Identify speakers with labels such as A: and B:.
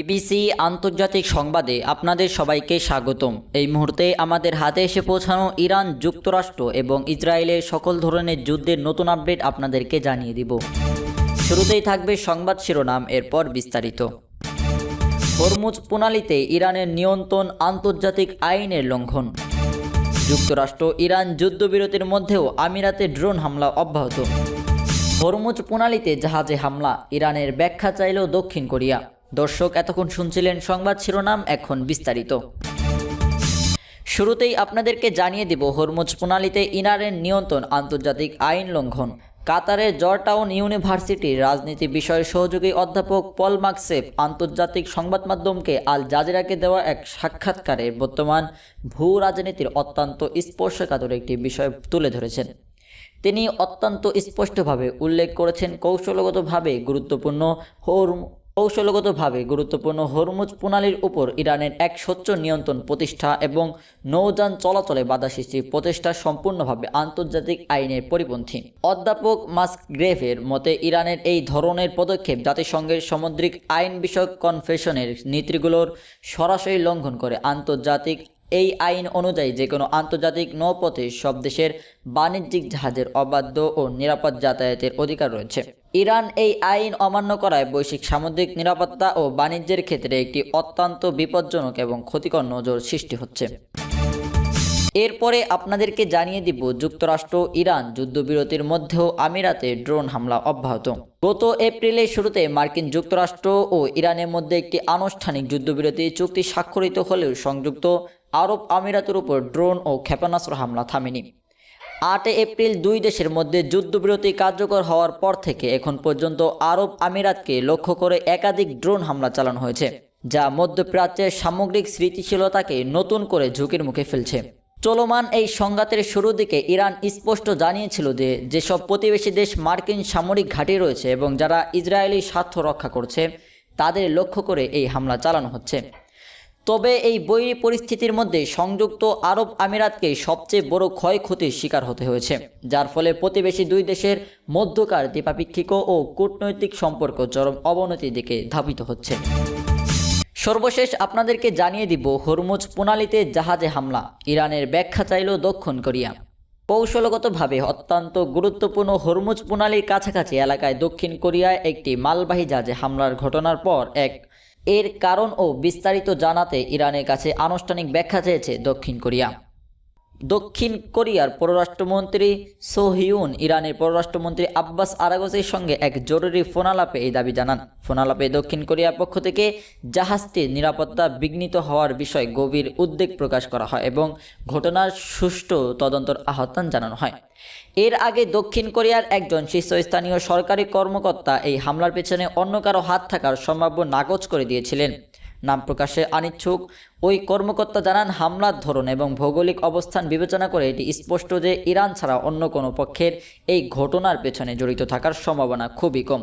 A: BBC আন্তর্জাতিক সংবাদে আপনাদের সবাইকে স্বাগতম। এই মুহূর্তে আমাদের হাতে এসে পৌঁছানো ইরান, যুক্তরাষ্ট্র এবং ইসরায়েলের সকল ধরনের যুদ্ধের নতুন আপডেট আপনাদেরকে জানিয়ে দিব। শুরুতেই থাকবে সংবাদ শিরোনাম, এরপর বিস্তারিত। হরমুজ প্রণালীতে ইরানের নিয়ন্ত্রণ, আন্তর্জাতিক আইনের লঙ্ঘন। যুক্তরাষ্ট্র ইরান যুদ্ধবিরতির মধ্যেও আমিরাতে ড্রোন হামলা অব্যাহত। হরমুজ প্রণালীতে জাহাজে হামলা, ইরানের ব্যাখ্যা চাইল দক্ষিণ কোরিয়া। দর্শক, এতক্ষণ শুনছিলেন সংবাদ শিরোনাম, এখন বিস্তারিত। শুরুতেই আপনাদেরকে জানিয়ে দিব হরমুজ প্রণালীতে ইরানের নিয়ন্ত্রণ, আন্তর্জাতিক আইন লঙ্ঘন। কাতারের জর্জটাউন ইউনিভার্সিটির রাজনীতি বিষয়ের সহযোগী অধ্যাপক পল মাকসেফ আন্তর্জাতিক সংবাদ মাধ্যমকে আল জাজিরাকে দেওয়া এক সাক্ষাৎকারে বর্তমান ভূ রাজনীতির অত্যন্ত স্পর্শকাতর একটি বিষয় তুলে ধরেছেন। তিনি অত্যন্ত স্পষ্টভাবে উল্লেখ করেছেন কৌশলগতভাবে গুরুত্বপূর্ণ হরমুজ প্রণালীর উপর ইরানের এক স্বচ্ছ নিয়ন্ত্রণ প্রতিষ্ঠা এবং নৌযান চলাচলে বাধা সৃষ্টির প্রচেষ্টা সম্পূর্ণভাবে আন্তর্জাতিক আইনের পরিপন্থী। অধ্যাপক মাসগ্রেভের মতে ইরানের এই ধরনের পদক্ষেপ জাতিসংঘের সামুদ্রিক আইন বিষয়ক কনভেনশনের নীতিগুলোর সরাসরি লঙ্ঘন করে। আন্তর্জাতিক এই আইন অনুযায়ী যে কোনো আন্তর্জাতিক নৌপথে সব দেশের বাণিজ্যিক জাহাজের অবাধ ও নিরাপদ যাতায়াতের অধিকার রয়েছে। ইরান এই আইন অমান্য করায় বৈশ্বিক সামুদ্রিক নিরাপত্তা ও বাণিজ্যের ক্ষেত্রে একটি অত্যন্ত বিপজ্জনক এবং ক্ষতিকর নজর সৃষ্টি হচ্ছে। এরপরে আপনাদেরকে জানিয়ে দিব যুক্তরাষ্ট্র ইরান যুদ্ধবিরতির মধ্যেও আমিরাতে ড্রোন হামলা অব্যাহত। গত এপ্রিলের শুরুতে মার্কিন যুক্তরাষ্ট্র ও ইরানের মধ্যে একটি আনুষ্ঠানিক যুদ্ধবিরতি চুক্তি স্বাক্ষরিত হলেও সংযুক্ত আরব আমিরাতের উপর ড্রোন ও ক্ষেপণাস্ত্র হামলা থামেনি। 8 এপ্রিল দুই দেশের মধ্যে যুদ্ধবিরতি কার্যকর হওয়ার পর থেকে এখন পর্যন্ত আরব আমিরাতকে লক্ষ্য করে একাধিক ড্রোন হামলা চালানো হয়েছে, যা মধ্যপ্রাচ্যের সামগ্রিক স্থিতিশীলতাকে নতুন করে ঝুঁকির মুখে ফেলছে। চলমান এই সংঘাতের শুরুর দিকে ইরান স্পষ্ট জানিয়েছিল যে যেসব প্রতিবেশী দেশ মার্কিন সামরিক ঘাঁটি রয়েছে এবং যারা ইসরায়েলি স্বার্থ রক্ষা করছে তাদের লক্ষ্য করে এই হামলা চালানো হচ্ছে। তবে এই বৈরী পরিস্থিতির মধ্যে সংযুক্ত আরব আমিরাতকে সবচেয়ে বড় ক্ষয়ক্ষতির শিকার হতে হয়েছে, যার ফলে প্রতিবেশী দুই দেশের মধ্যকার দ্বিপাক্ষিক ও কূটনৈতিক সম্পর্ক চরম অবনতির দিকে ধাবিত হচ্ছে। সর্বশেষ আপনাদেরকে জানিয়ে দিব হরমুজ প্রণালীতে জাহাজে হামলা, ইরানের ব্যাখ্যা চাইল দক্ষিণ কোরিয়া। কৌশলগতভাবে অত্যন্ত গুরুত্বপূর্ণ হরমুজ প্রণালীর কাছাকাছি এলাকায় দক্ষিণ কোরিয়ায় একটি মালবাহী জাহাজে হামলার ঘটনার পর এর কারণ ও বিস্তারিত জানাতে ইরানের কাছে আনুষ্ঠানিক ব্যাখ্যা চেয়েছে দক্ষিণ কোরিয়া। দক্ষিণ কোরিয়ার পররাষ্ট্রমন্ত্রী সো হিউন ইরানের পররাষ্ট্রমন্ত্রী আব্বাস আরাগচির সঙ্গে এক জরুরি ফোনালাপে এই দাবি জানান। ফোনালাপে দক্ষিণ কোরিয়ার পক্ষ থেকে জাহাজটির নিরাপত্তা বিঘ্নিত হওয়ার বিষয়ে গভীর উদ্বেগ প্রকাশ করা হয় এবং ঘটনার সুষ্ঠু তদন্তের আহ্বান জানানো হয়। এর আগে দক্ষিণ কোরিয়ার একজন শীর্ষস্থানীয় সরকারি কর্মকর্তা এই হামলার পেছনে অন্য কারো হাত থাকার সম্ভাব্য নাকচ করে দিয়েছিলেন। নাম প্রকাশে অনিচ্ছুক ওই কর্মকর্তা জানান, হামলার ধরন এবং ভৌগোলিক অবস্থান বিবেচনা করে এটি স্পষ্ট যে ইরান ছাড়া অন্য কোনো পক্ষের এই ঘটনার পেছনে জড়িত থাকার সম্ভাবনা খুবই কম।